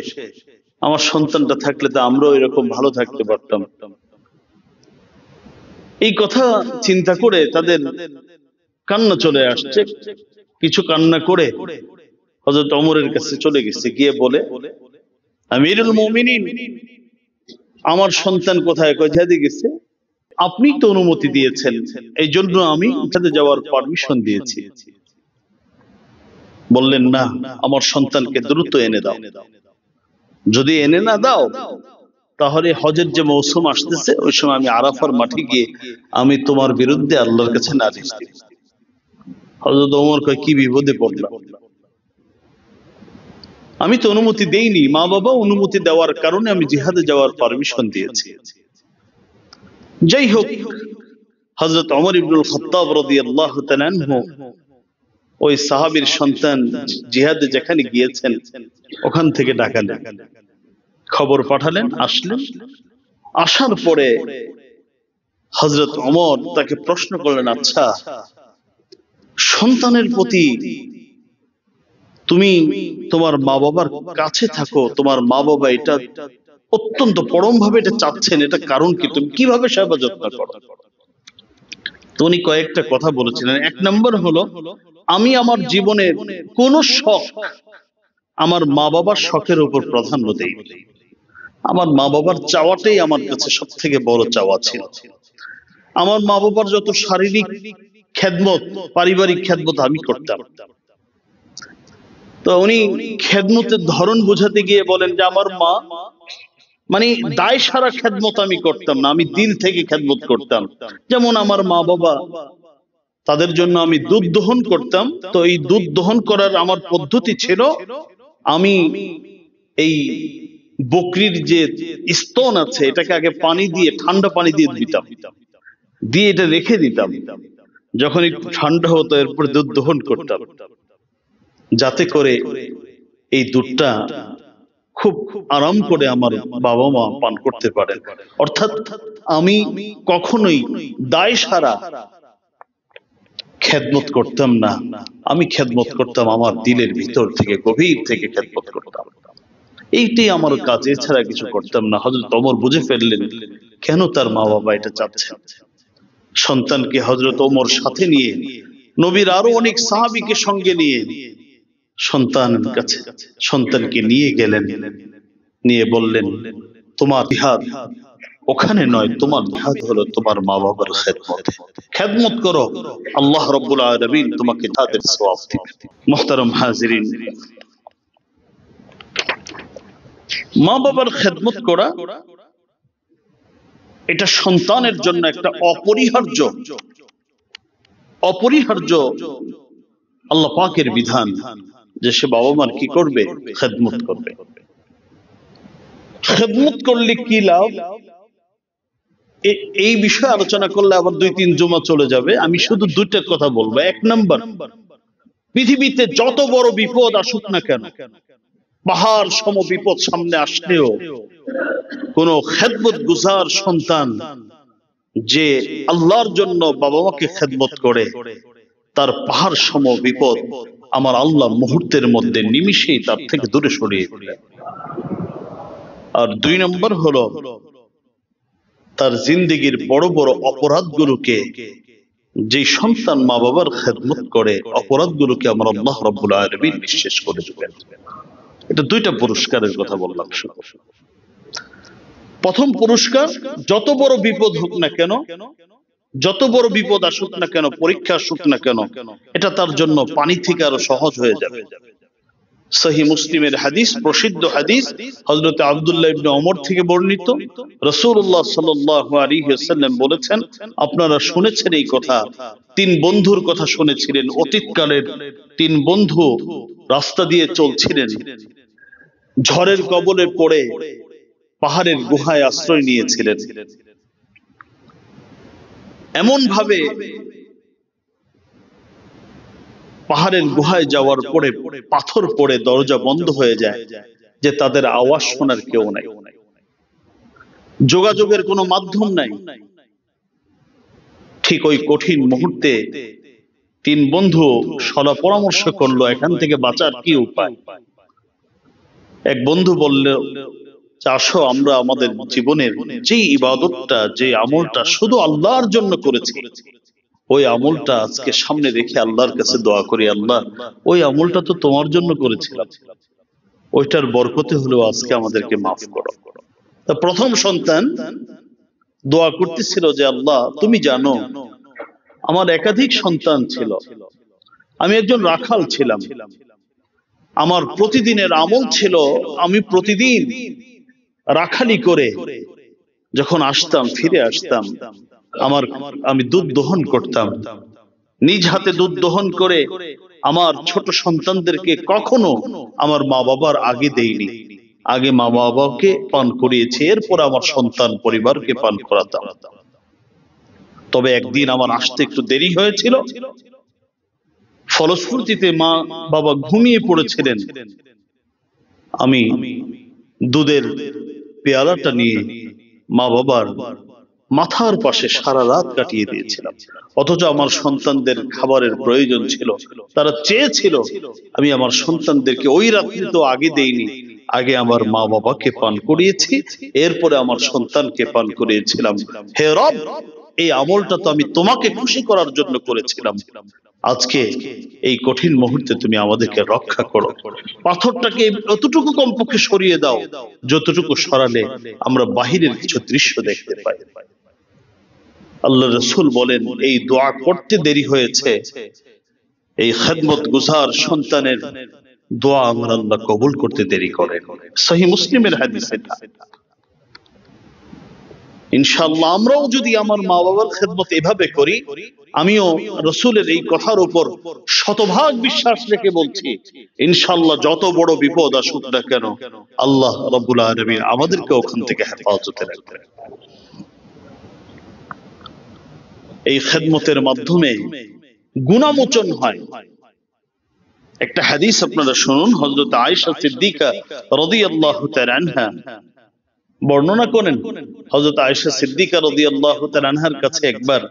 আমার সন্তানটা থাকলে তো আমরাও এরকম ভালো থাকতে পারতাম। এই কথা চিন্তা করে তাদের কান্না চলে আসছে। কিছু কান্না করে হযরত ওমরের কাছে চলে গেছে, গিয়ে বলে, আমিরুল মুমিনিন, আমার সন্তান কোথায়? জিহাদে গেছে। আপনি তো অনুমতি দিয়েছেন, এই জন্য আমি জিহাদে যাওয়ার পারমিশন দিয়েছি। বললেন, না, আমার সন্তানকে দ্রুত এনে দাও। যদি এনে না দাও তাহলে হজের যে মৌসুম আসতেছে ওই সময় আমি আরাফার মাঠে গিয়ে আমি তোমার বিরুদ্ধে আল্লাহর কাছে নালিশ দিব। হযরত ওমর কয়, কি বিপদে পড়লাম? আমি তো অনুমতি দেইনি, মা বাবা অনুমতি দেওয়ার কারণে আমি জিহাদে যাওয়ার পারমিশন দিয়েছি। যাই হোক, হযরত ওমর ইবনুল খাত্তাব রাদিয়াল্লাহু তাআলা আনহু ওই সাহাবীর সন্তান জিহাদে যেখানে গিয়েছেন ওখান থেকে ডাকালেন, খবর পাঠালেন, আসলেন। আসার পরে হযরত ওমর তাকে প্রশ্ন করলেন, আচ্ছা, সন্তানের প্রতি তুমি তোমার মা বাবার কাছে থাকো, তোমার মা বাবা এটা অত্যন্ত পরম ভাবে এটা চাচ্ছেন, এটা কারণ কি? তুমি কিভাবে সেবা যত্ন করো? তো উনি কয়েকটা কথা বলেছিলেন। এক নম্বর হলো, আমি আমার জীবনের কোন শখ আমার মা বাবার শখের উপর প্রাধান্য দেই। আমার মা বাবার চাওয়াটাই আমার কাছে সব থেকে বড় চাওয়া ছিল। আমার মা বাবার যত শারীরিক খেদমত, পারিবারিক খেদমত আমি করতাম। তো উনি খেদমতের ধরন বোঝাতে গিয়ে বলেন যে আমার মা মানে দায় সারা খেদমত আমি করতাম না, আমি দিল থেকে খেদমত করতাম। যেমন আমার মা বাবা, তাদের জন্য আমি দুধ দহন করতাম। তো এই দুধ দহন করার আমার পদ্ধতি ছিল, আমি এই বকরির যে স্তন আছে এটাকে আগে পানি দিয়ে, ঠান্ডা পানি দিয়ে দিতাম, দিয়ে এটা রেখে দিতাম। যখন একটু ঠান্ডা হতো এরপর দুধ দহন করতাম, যাতে করে এই দুধটা খুব আরাম করে আমার বাবা মা পান করতে পারে। অর্থাৎ আমি কখনোই দায় সারা খেদমত করতাম না, আমি খেদমত করতাম আমার দিলের ভিতর থেকে, গভীর থেকে খেদমত করতাম। এইটাই আমার কাজ, এছাড়া কিছু করতাম না। হযরত ওমর বুঝে ফেললেন কেন তার মা বাবা এটা চাচ্ছেন। সন্তানকে হযরত ওমর সাথে নিয়ে, নবীর আরো অনেক সাহাবীকে সঙ্গে নিয়ে সন্তানের কাছে, সন্তানকে নিয়ে গেলেন, নিয়ে বললেন, তোমার জিহাদ ওখানে নয়, তোমার জিহাদ হলো তোমার মা বাবার খেদমত। খেদমত করো, আল্লাহ রাব্বুল আলামিন তোমাকে তাদের সওয়াব দিবেন। মুহতারাম হাজিরিন, মা বাবার খেদমত করা এটা সন্তানের জন্য একটা অপরিহার্য অপরিহার্য আল্লাহ পাকের বিধান, যে সে বাবা মার কি করবে? খেদমত করবে। খেদমত করলে কি লাভ, এই বিষয়ে আলোচনা করলে আবার 2-3 জুমা চলে যাবে। আমি শুধু দুইটা কথা বলবো। এক নাম্বার, পৃথিবীতে যত বড় বিপদ আসুক না কেন, পাহাড় সম বিপদ সামনে আসলেও কোন খেদমত গুজার সন্তান যে আল্লাহর জন্য বাবা মাকে খেদমত করে, তার পাহাড় সম বিপদ আমার আল্লাহ মুহূর্তের মধ্যে নিমিষেই তার থেকে দূরে সরিয়ে দিলেন। আর 2 নম্বর হলো, তার জিন্দেগির বড় বড় অপরাধগুলোকে, যে সন্তান মা বাবার খেদমত করে, অপরাধগুলোকে আমার আল্লাহ রাব্বুল আলামিন নিঃশেষ করে দেবেন। এটা 2টা পুরস্কারের কথা বললাম। প্রথম পুরস্কার, যত বড় বিপদ হোক না কেন, যত বড় বিপদ আসুক না কেন, পরীক্ষা আসুক না কেন, এটা তার জন্য পানি থেকে আরো সহজ হয়ে যাবে। সহিহ মুসলিমের হাদিস, প্রসিদ্ধ হাদিস, হযরত আব্দুল্লাহ ইবনে ওমর থেকে বর্ণিত, রাসূলুল্লাহ সাল্লাল্লাহু আলাইহি ওয়াসাল্লাম বলেছেন, আপনারা শুনেছেন এই কথা, 3 বন্ধুর কথা শুনেছিলেন। অতীতকালের 3 বন্ধু রাস্তা দিয়ে চলছিলেন, ঝড়ের কবলে পড়ে পাহাড়ের গুহায় আশ্রয় নিয়েছিলেন। এমন ভাবে পাহাড়ের গুহায় যাওয়ার পরে পাথর পড়ে দরজা বন্ধ হয়ে যায়, যে তাদের আওয়াজ শোনার কেউ নাই, যোগাযোগের কোনো মাধ্যম নাই। ঠিক ওই কঠিন মুহূর্তে 3 বন্ধু সলা পরামর্শ করলো, এখান থেকে বাঁচার কি উপায়। এক বন্ধু বলল, আসো আমরা আমাদের জীবনের যে ইবাদতটা, যে আমলটা শুধু আল্লাহর জন্য করেছি, ওই আমলটা আজকে সামনে রেখে আল্লাহর কাছে দোয়া করি, আল্লাহ ওই আমলটা তো তোমার জন্য করেছিলাম, ওইটার বরকতে হলো আজকে আমাদেরকে মাফ করো। তা প্রথম সন্তান দোয়া করতেছিল যে, আল্লাহ তুমি জানো আমার একাধিক সন্তান ছিল, আমি একজন রাখাল ছিলাম, আমার প্রতিদিনের আমল ছিল আমি প্রতিদিন রাখালি করে যখন আসতাম, ফিরে আসতাম, আমি দুধ দহন করতাম, নিজ হাতে দুধ দহন করে আমার ছোট সন্তানদেরকে কখনো আমার মা বাবার আগে দেইনি, আগে মা বাবাকে পান করিয়েছি, এরপর আমার সন্তান পরিবারকে পান করাতাম। তবে একদিন আমার আসতে একটু দেরি হয়েছিল, ফলশ্রুতিতে মা বাবা ঘুমিয়ে পড়েছিলেন। আমি দুধের পেয়ালাটা নিয়ে মা বাবার মাথার পাশে সারা রাত কাটিয়ে দিয়েছিলাম, অথচ আমার সন্তানদের খাবারের প্রয়োজন ছিল। তারা চেয়েছিল আমি আমার সন্তানদেরকে ওই রাত্রি তো আগে দেইনি, আগে আমার মা বাবাকে পান করিয়েছি, এরপরে আমার সন্তানকে পান করিয়েছিলাম। হে রব, এই আমলটা তো আমি তোমাকে খুশি করার জন্য করেছিলাম, আজকে এই কঠিন মুহূর্তে তুমি আমাদেরকে রক্ষা করো, পাথরটাকে অতটুকু কমপক্ষে সরিয়ে দাও যতটুকু সরালে আমরা বাহিরের কিছু দৃশ্য দেখতে পাই। আল্লাহ রাসূল বলেন, এই দোয়া করতে দেরি হয়েছে, এই খেদমত গুজার সন্তানের দোয়া আমার আল্লাহ কবুল করতে দেরি করে। সহিহ মুসলিমের হাদিস এটা। ইনশাআল্লাহ আমরাও যদি আমার মা বাবার খেদমত এভাবে করি, আমিও রাসূলের এই কথার উপর শতভাগ বিশ্বাস রেখে বলছি, ইনশাআল্লাহ যত বড় বিপদ আসুক না কেন, আল্লাহ রাব্বুল আলামিন আমাদেরকে ওখান থেকে হেফাজতে রাখবেন। এই খেদমতের মাধ্যমে গুনাহমোচন হয়। একটা হাদিস আপনারা শুনুন, হযরত আয়েশা সিদ্দিকা রাদিয়াল্লাহু তাআলা আনহা বর্ণনা করেন, হযরত আয়েশা সিদ্দিকা রাদিয়াল্লাহু তাআলা আনহার কাছে একবার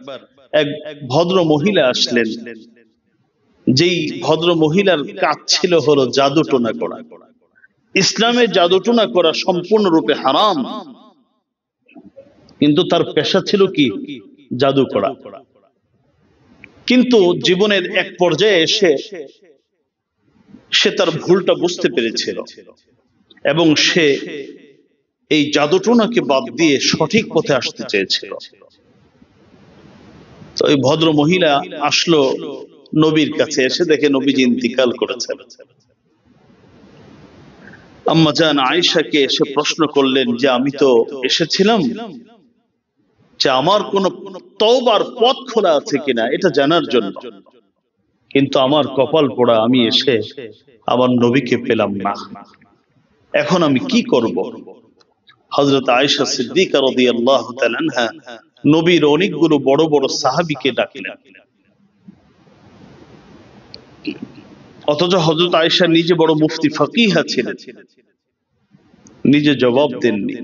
এক ভদ্র মহিলা আসলেন, যেই ভদ্র মহিলার কাজ ছিল হলো জাদুটোনা করা। ইসলামে জাদুটোনা করা সম্পূর্ণরূপে হারাম, কিন্তু তার পেশা ছিল কি? জাদু করা। কিন্তু জীবনের এক পর্যায়ে এসে সে তার ভুলটা বুঝতে পেরেছিল এবং সে এই জাদুটোনাকে বাদ দিয়ে সঠিক পথে আসতে চেয়েছিল। তো ওই ভদ্র মহিলা আসলো নবীর কাছে, এসে দেখে নবীজি ইন্তিকাল করেছেন। আম্মা জান আয়েশাকে এসে প্রশ্ন করলেন যে আমি তো এসেছিলাম যে আমার কোন তওবার পথ খোলা আছে কিনা এটা জানার জন্য, কিন্তু আমার কপাল পোড়া, আমি এসে আমার নবীকে পেলাম না, এখন আমি কি করব? হযরত আয়েশা সিদ্দিকা রাদিয়াল্লাহু তাআলা আনহা নবীর অনেকগুলো বড় বড় সাহাবীকে ডাকলেন, অথচ হযরত আয়েশা নিজে বড় মুফতি ফাকিহা ছিলেন, নিজে জবাব দেননি।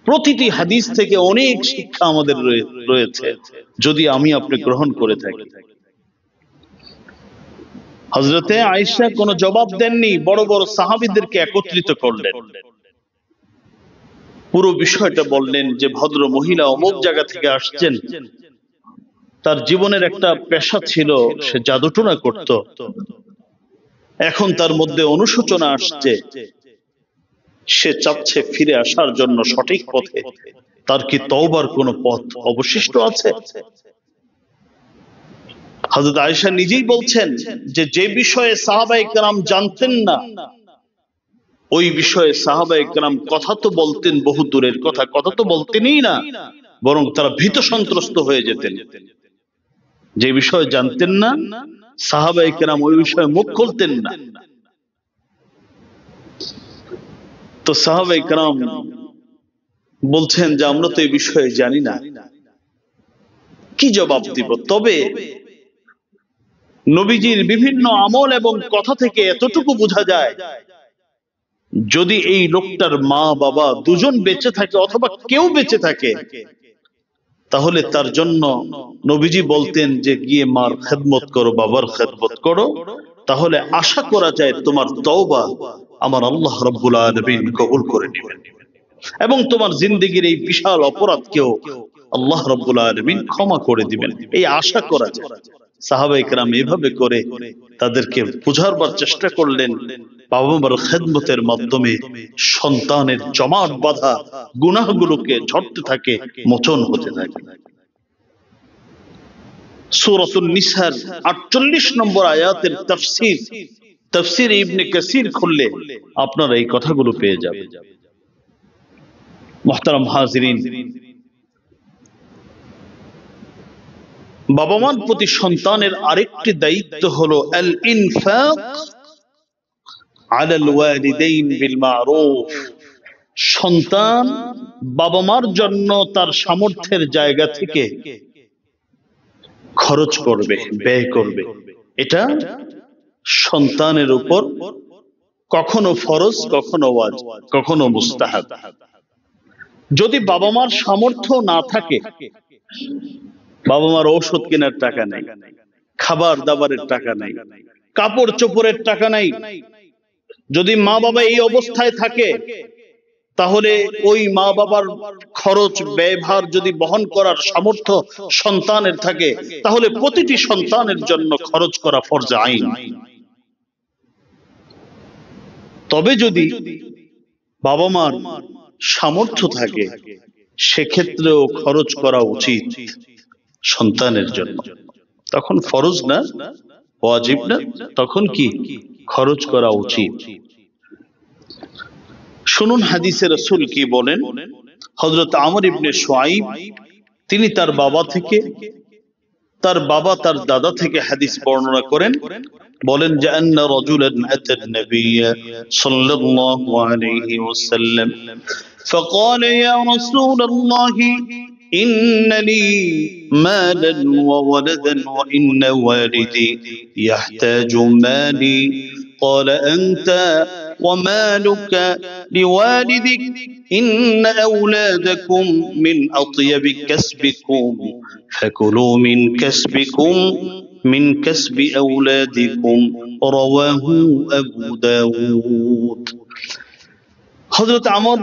প্রতিটি হাদিস থেকে অনেক শিক্ষা আমাদের রয়েছে যদি আমি আপনি গ্রহণ করে থাকি। হযরতে আয়েশা কোনো জবাব দেননি, বড় বড় সাহাবীদেরকে একত্রিত করলেন, পুরো বিষয়টা বললেন যে ভদ্র মহিলা অমুক জায়গা থেকে আসছেন, তার জীবনের একটা পেশা ছিল, সে জাদুটোনা করত, এখন তার মধ্যে অনুশোচনা আসছে, সে চাচ্ছে ফিরে আসার জন্য সঠিক পথে, তার কি তওবার কোনো পথ অবশিষ্ট আছে? হযরত আয়েশা নিজেই বলছেন যে যে বিষয়ে সাহাবায়ে কেরাম জানতেন না, ওই বিষয়ে সাহাবায়ে কেরাম কথা তো বলতেন, বহু দূরের কথা, কথা তো বলতেনই না, বরং তারা ভীত সন্ত্রস্ত হয়ে যেতেন। যে বিষয়ে জানতেন না, সাহাবায়ে কেরাম ওই বিষয়ে মুখ খুলতেন না। তো সাহাবায়ে কেরাম বলছেন যে আমরা তো এই বিষয়ে জানি না, কি জবাব দিব? তবে নবীজির বিভিন্ন আমল এবং কথা থেকে এতটুকু বোঝা যায়, যদি এই লোকটার মা বাবা দুজন বেঁচে থাকে অথবা কেউ বেঁচে থাকে, তাহলে তার জন্য নবীজি বলতেন যে গিয়ে মার খেদমত করো, বাবার খেদমত করো, তাহলে আশা করা যায় তোমার তওবা আমার আল্লাহ রাব্বুল আলামিন কবুল করে নেবেন এবং তোমার জিন্দেগীর এই বিশাল অপরাধকেও আল্লাহ রাব্বুল আলামিন ক্ষমা করে দিবেন, এই আশা করা যায়। সাহাবায়ে কেরাম এভাবে করে তাদেরকে বুঝাবার চেষ্টা করলেন, বাবা মার খেদমতের মাধ্যমে সন্তানের জমাট বাঁধা গুনাহগুলোকে ঝরতে থাকে, মোচন হতে থাকে। সূরাতুন নিসার ৪৮ নম্বর আয়াতের তাফসীর ইবনে কাসির খুললে আপনারা এই কথাগুলো পেয়ে যাবেন। মুহতারাম হাজিরিন, বাবা মার প্রতি সন্তানের আরেকটি দায়িত্ব হলো আল ইনফাক আলাল ওয়ালিদাইন বিল মারুফ। সন্তান বাবা মার জন্য তার সামর্থ্যের জায়গা থেকে খরচ করবে, ব্যয় করবে। এটা সন্তানের উপর কখনো ফরজ, কখনো ওয়াজিব, কখনো মুস্তাহাব। যদি বাবা মার সামর্থ্য না থাকে, বাবা মার ঔষধ কেনার টাকা নাই, খাবার দাবারের টাকা নাই, কাপড় চোপড়ের টাকা নাই, যদি মা বাবা এই অবস্থায় থাকে, তাহলে ওই মা বাবার খরচ ব্যয়ভার যদি বহন করার সামর্থ্য সন্তানের থাকে, তাহলে প্রতিটি সন্তানের জন্য খরচ করা ফরজ আইন। তবে যদি বাবা মার সামর্থ্য থাকে, সেক্ষেত্রেও খরচ করা উচিত সন্তানের জন্য। তখন ফরজ না, ওয়াজিব না, তখন কি খরচ করা উচিত। শুনুন হাদিসে রাসূল কি বলেন। হযরত আমর ইবনে শুআইব তিনি তার বাবা তার দাদা থেকে হাদিস বর্ণনা করেন, বলেন যে আন্না রাজুলান আতান নবিয়্য সাল্লাল্লাহু আলাইহি ওয়াসাল্লাম فقال يا رسول الله إن لي مالا وولدا وإن والدي يحتاج مالي قال أنت ومالك لوالدك إن أولادكم من أطيب كسبكم فكلوا من كسبكم من كسب أولادكم رواه أبو داود। হযরত আমর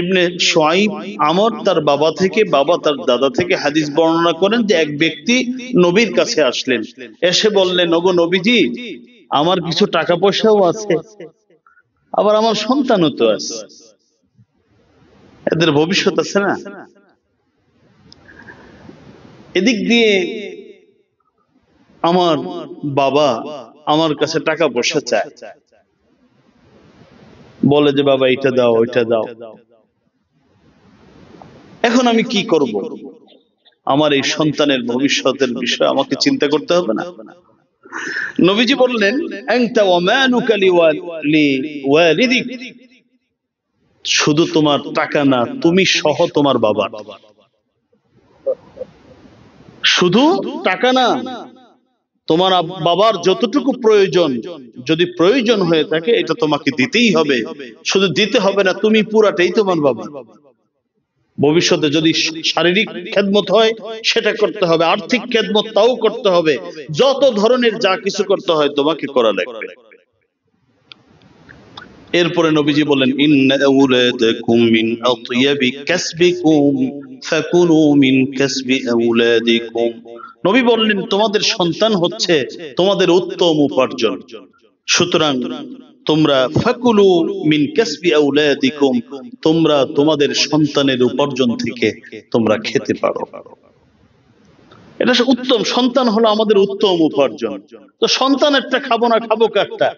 ইবনে শুআইব, আমর তার বাবা তার দাদা থেকে হাদিস বর্ণনা করেন যে এক ব্যক্তি নবীর কাছে আসলেন, এসে বললেন, ওগো নবীজি, আমার কিছু টাকা পয়সাও আছে, আবার আমার সন্তানও তো আছে, এদের ভবিষ্যৎ আছে না। এদিক দিয়ে আমার বাবা আমার কাছে টাকা পয়সা চায়, বলে যে বাবা এটা দাও ওইটা দাও। এখন আমি কি করব? আমার এই সন্তানের ভবিষ্যতের বিষয়ে আমাকে চিন্তা করতে হবে না? নবীজি বললেন, আনতা ওয়া মালুকা লিওয়ালিদিক, শুধু তোমার টাকা না, তুমি সহ তোমার বাবা। শুধু টাকা না, তোমার বাবার যতটুকু প্রয়োজন, যদি প্রয়োজন হয়ে থাকে এটা তোমাকে দিতেই হবে। শুধু দিতে হবে না, তুমি পুরাটাই তোমার বাবা। ভবিষ্যতে যদি শারীরিক খেদমত হয় সেটা করতে হবে, আর্থিক খেদমত তাও করতে হবে, যত ধরনের যা কিছু করতে হয় তোমাকে করা লাগবে। এরপরে নবীজি বলেন, ইন্না আওলাদাকুম মিন আতয়াবি কাসবিকুম ফাকুলু মিন কাসবি আওলাদিকুম। নবী বললেন, তোমাদের সন্তান হচ্ছে তোমাদের উত্তম উপার্জন, সুতরাং তোমরা ফাকুলু মিন কাসবি আওলাদিকুম, তোমরা তোমাদের সন্তানের উপার্জন থেকে তোমরা খেতে পারো। এটা উত্তম, সন্তান হলো আমাদের উত্তম উপার্জন। তো সন্তানেরটা খাবো না, খাবো কারটা?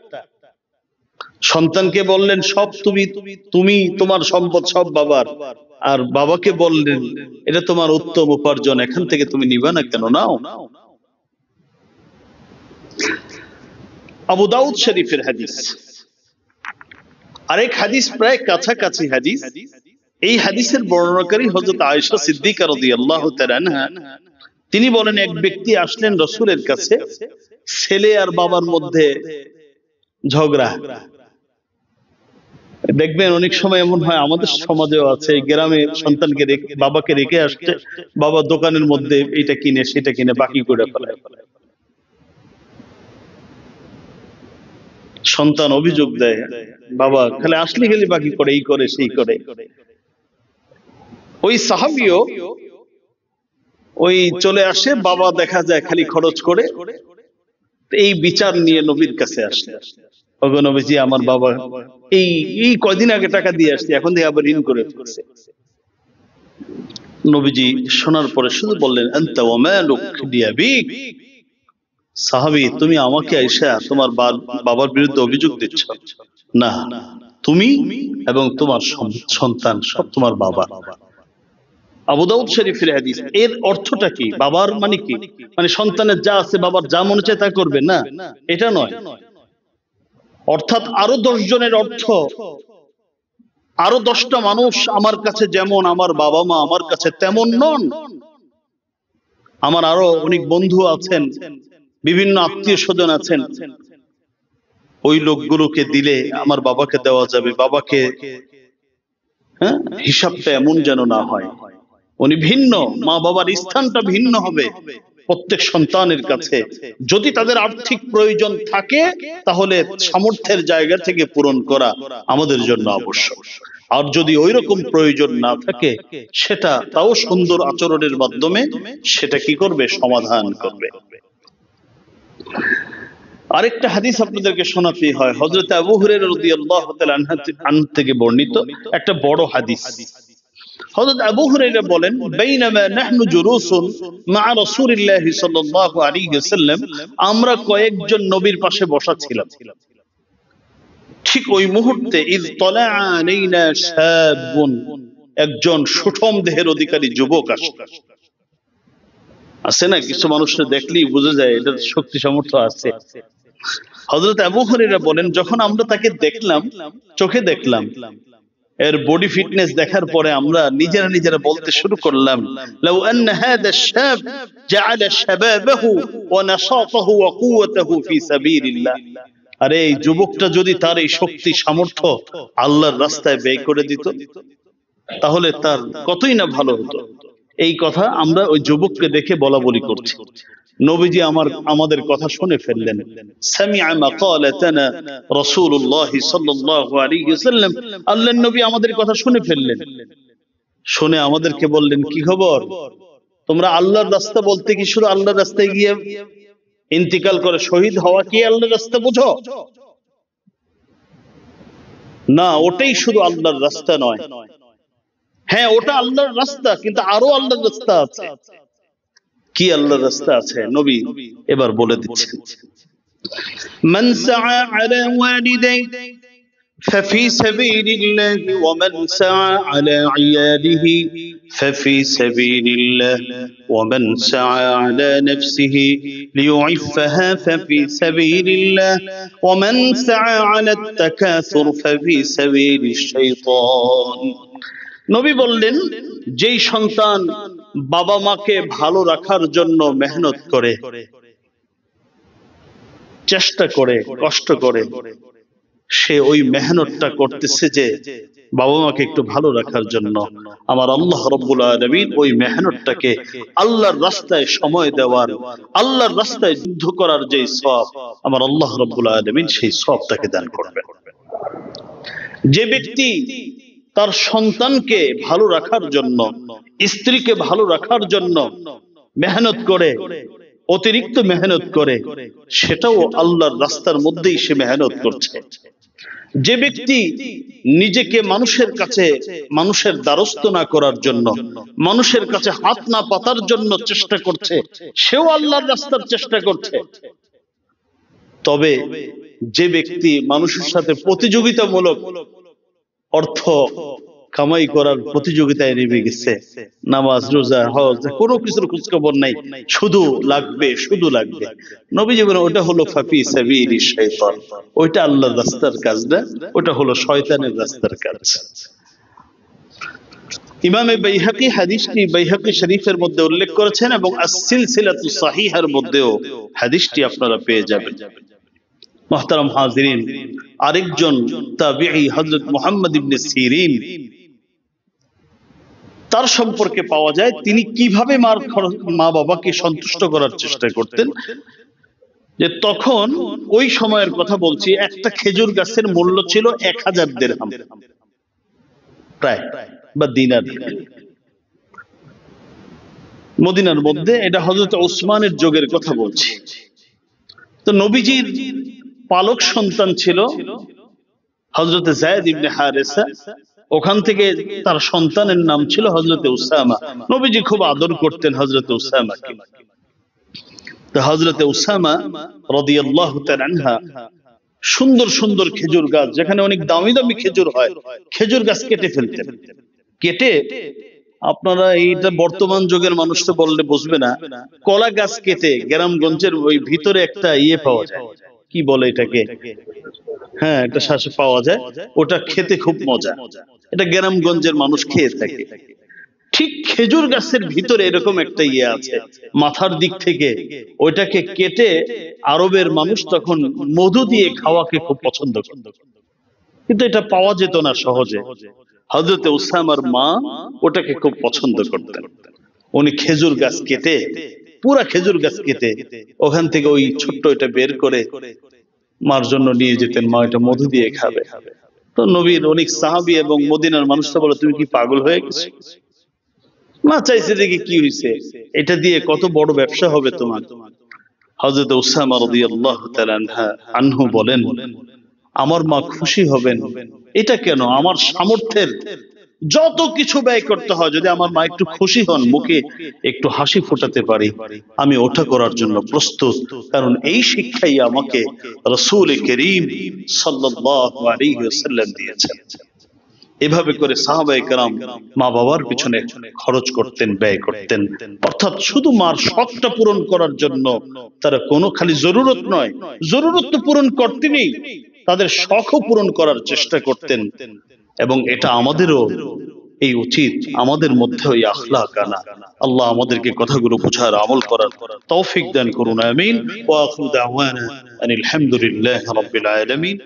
সন্তানকে বললেন সব তুমি, তুমি তোমার সম্পদ সব বাবার, আর বাবাকে বললেন এটা তোমার উত্তম উপার্জন, এখান থেকে তুমি নিবা না কেন? নাও। আবু দাউদ শরীফের হাদিস, আরেক হাদিস প্রায় কাছাকাছি হাদিস। এই হাদিসের বর্ণনাকারী হযরত আয়েশা সিদ্দিকা রাদিয়াল্লাহু তাআলা আনহা। তিনি বলেন, এক ব্যক্তি আসলেন রাসূলের কাছে, ছেলে আর বাবার মধ্যে ঝগড়া। দেখবেন অনেক সময় এমন হয়, আমাদের সমাজেও আছে, গ্রামে সন্তানকে বাবাকে রেখে আসছে, বাবা দোকানের মধ্যে এটা কিনে সেটা কিনে বাকি করে ফেলায়। সন্তান অভিযোগ দেয়, বাবা খালি আসলে গেলে বাকি করে, এই করে সেই করে। ওই সাহাবীও ওই চলে আসে, বাবা দেখা যায় খালি খরচ করে। এই বিচার নিয়ে নবীর কাছে আসে, ওগো নবীজি, আমার বাবা এই কয়দিন আগে টাকা দিয়ে আসছে, এখন থেকে আবার ঋণ করে ফেলছে। নবীজি শোনার পরে শুধু বললেন, আনতা ওয়া মালুক লিআবিক। সাহাবী, তুমি আমাকে আয়েশা তোমার বাবার বিরুদ্ধে অভিযোগ দিচ্ছ? না, তুমি এবং তোমার সন্তান সব তোমার বাবা। আবু দাউদ শরীফের হাদিস। এর অর্থটা কি? বাবার মানে কি? মানে সন্তানের যা আছে বাবার যা মনে চায় তা করবে না, এটা নয়। অর্থাৎ আরো 10 জনের অর্থ, আরো 10টা মানুষ আমার কাছে যেমন আমার বাবা মা আমার কাছে তেমন নন। আমার আরো অনেক বন্ধু আছেন, বিভিন্ন আত্মীয় স্বজন আছেন, ওই লোকগুলোকে দিলে আমার বাবাকে দেওয়া যাবে। বাবাকে হিসাবটা এমন যেন না হয়, উনি ভিন্ন, মা বাবার স্থানটা ভিন্ন হবে প্রত্যেক সন্তানের কাছে। যদি তাদের আর্থিক প্রয়োজন থাকে তাহলে সামর্থ্যের জায়গা থেকে পূরণ করা আমাদের জন্য আবশ্যক। আর যদি ওই রকম প্রয়োজন না থাকে, সেটা তাও সুন্দর আচরণের মাধ্যমে সেটা কি করবে? সমাধান করবে। আরেকটা হাদিস আপনাদেরকে শোনাতে হয়, হযরত আবু হুরায়রা রাদিয়াল্লাহু তাআলা আনহু থেকে বর্ণিত একটা বড় হাদিস। হযরত আবু হুরায়রা বলেন, বাইনামা নাহনু জুলুসুন মা রাসূলিল্লাহি সাল্লাল্লাহু আলাইহি ওয়াসাল্লাম, আমরা কয়েকজন নবীর পাশে বসা ছিলাম। ঠিক ওই মুহূর্তে ইয তালা আলাইনা শাবুন, একজন সুঠম দেহের অধিকারী যুবক আসলো। আছে না কিছু মানুষকে দেখলেই বোঝা যায় এটা শক্তি সামর্থ্য আছে। হযরত আবু হুরায়রা বলেন, যখন আমরা তাকে দেখলাম, চোখে দেখলাম, এর বডি ফিটনেস দেখার পরে আমরা নিজেরা বলতে শুরু করলাম, লাউ আন্না হাদা শাব জাআলা শাবাবাহু ওয়া নাশাতাহু ওয়া কুওয়াতাহু ফি সাবিলিল্লাহ। আরে এই যুবকটা যদি তার এই শক্তি সামর্থ্য আল্লাহর রাস্তায় ব্যয় করে দিত, তাহলে তার কতই না ভালো হতো। এই কথা আমরা ওই যুবককে দেখে বলা বলি করছি। নবীজি আমাদের কথা শুনে ফেললেন। সামিআ মাকালাতানা রাসূলুল্লাহ সাল্লাল্লাহু আলাইহি ওয়াসাল্লাম, আল্লাহর নবী আমাদের কথা শুনে ফেললেন। শুনে আমাদেরকে বললেন, কি খবর? তোমরা আল্লাহর রাস্তা বলতে কি শুধু আল্লাহর রাস্তায় গিয়ে ইন্তিকাল করে শহীদ হওয়া কি আল্লাহর রাস্তা বুঝো? না, ওটাই শুধু আল্লাহর রাস্তা নয়। হ্যাঁ, ওটা আল্লাহর রাস্তা, কিন্তু আরো আল্লাহর রাস্তা আছে। কি আল্লাহর রাস্তা আছে নবী এবার বলে দিচ্ছেন। মান সাআ আলা ওয়ালিদাই ففي سبيل الله ومن سعى على عياله ففي سبيل الله ومن سعى على نفسه ليعفها ففي سبيل الله ومن سعى على التكاثر ففي سبيل الشيطان। নবী বললেন, যেই সন্তান বাবা মাকে ভালো রাখার জন্য মেহনত করে, চেষ্টা করে, কষ্ট করে, সে ওই মেহনতটা করতেছে যে বাবা মাকে একটু ভালো রাখার জন্য, আমার আল্লাহ রাব্বুল আলামিন ওই মেহনতটাকে আল্লাহর রাস্তায় সময় দেওয়ার, আল্লাহর রাস্তায় যুদ্ধ করার যে সওয়াব, আমার আল্লাহ রাব্বুল আলামিন সেই সওয়াবটাকে দান করবেন। যে ব্যক্তি তার সন্তানকে ভালো রাখার জন্য, স্ত্রীকে ভালো রাখার জন্য মেহনত করে, অতিরিক্ত মেহনত করে, সেটাও আল্লাহর রাস্তার মধ্যেই সে মেহনত করছে। যে ব্যক্তি নিজেকে মানুষের কাছে, মানুষের দ্বারস্থ না করার জন্য, মানুষের কাছে হাত না পাতার জন্য চেষ্টা করছে, সেও আল্লাহর রাস্তার চেষ্টা করছে। তবে যে ব্যক্তি মানুষের সাথে প্রতিযোগিতামূলক অর্থ কামাই করার প্রতিযোগিতায় নেমে গেছে, নামাজ, রোজা, হজ, কোনো কিছুর খোঁজখবর নাই, শুধু লাগবে, শুধু লাগবে, নবীজি বলেন ওটা হলো ফাফি সাবিলিশ শাইতান, ওইটা আল্লাহর রাস্তার কাজ না, ওটা হলো শয়তানের রাস্তার কাজ। ইমামে বাইহাকি হাদিসটি বাইহাকি শরীফের মধ্যে উল্লেখ করেছেন এবং আস-সিলসিলাতুস সাহিহার মধ্যেও হাদিসটি আপনারা পেয়ে যাবেন। মুহতারাম হাজিরিন, আরেকজন তাবিঈ হযরত মুহাম্মদ ইবনে সিরিন, তার সম্পর্কে পাওয়া যায় তিনি কিভাবে মা বাবাকে সন্তুষ্ট করার চেষ্টা করতেন। যে তখন ওই সময়ের কথা বলছি, একটা খেজুর গাছের মূল্য ছিল 1000 দিরহাম প্রায়, বা দিনার। মদিনার মধ্যে, এটা হযরত ওসমানের যুগের কথা বলছি। তো নবীজির পালক সন্তান ছিল হযরত যায়েদ ইবনে হারেসা, ওখান থেকে তার সন্তানের নাম ছিল হযরত উসামা। নবীজি খুব আদর করতেন হযরত উসামাকে। তো হযরত উসামা রাদিয়াল্লাহু তাআলা আনহা সুন্দর সুন্দর খেজুর গাছ, যেখানে অনেক দামি দামি খেজুর হয়, খেজুর গাছ কেটে ফেলতেন। কেটে, আপনারা এইটা বর্তমান যুগের মানুষ তো বললে বুঝবে না, কলা গাছ কেটে গ্রামগঞ্জের ওই ভিতরে একটা ইয়ে পাওয়া যায়, কি বলে এটাকে, হ্যাঁ, এটা শ্বাসে পাওয়া যায়, ওটা খেতে খুব মজা, এটা গ্রামগঞ্জের মানুষ খেয়ে থাকে। ঠিক খেজুর গাছের ভিতরে এরকম একটা ইয়ে আছে, মাথার দিক থেকে ওইটাকে কেটে আরবের মানুষ তখন মধু দিয়ে খাওয়াকে খুব পছন্দ করত, কিন্তু এটা পাওয়া যেত না সহজে। হযরত উসামার মা ওটাকে খুব পছন্দ করতেন। উনি খেজুর গাছ কেটে, পুরা খেজুর গাছ কেটে ওখান থেকে ওই ছোট্ট এটা বের করে মার জন্য নিয়ে যেতেন, মা এটা মধু দিয়ে খাবে। তো নবীর অনেক সাহাবী এবং মদিনার মানুষরা বলে, তুমি কি পাগল হয়ে গেছো? মা চাইছে দেখি কি হয়েছে, এটা দিয়ে কত বড় ব্যবসা হবে তোমার। হযরত উসামা রাদিয়াল্লাহু তাআলা আনহু বলেন, আমার মা খুশি হবেন, এটা কেন, আমার সামর্থ্যের যত কিছু ব্যয় করতে হয়, যদি আমার মা একটু খুশি হন, মুখে একটু হাসি ফোটাতে পারি, আমি ওটা করার জন্য প্রস্তুত। কারণ এই শিক্ষাই আমাকে রাসূল করিম সাল্লাল্লাহু আলাইহি ওয়াসাল্লাম দিয়েছেন। এভাবে করে সাহাবায়ে কেরাম মা বাবার পিছনে খরচ করতেন, ব্যয় করতেন, অর্থাৎ শুধু মার শখটা পূরণ করার জন্য। তারা কোনো খালি জরুরত নয়, জরুরত তো পূরণ করতেনই, তাদের শখও পূরণ করার চেষ্টা করতেন। এবং এটা আমাদেরও এই উচিত, আমাদের মধ্যে ওই আখলাক আনা। আল্লাহ আমাদেরকে কথাগুলো বুঝার, আমল করার তৌফিক দান করুন, আমিন। ওয়া আখিরু দাওয়ানা আনিল হামদুলিল্লাহি রাব্বিল আলামিন।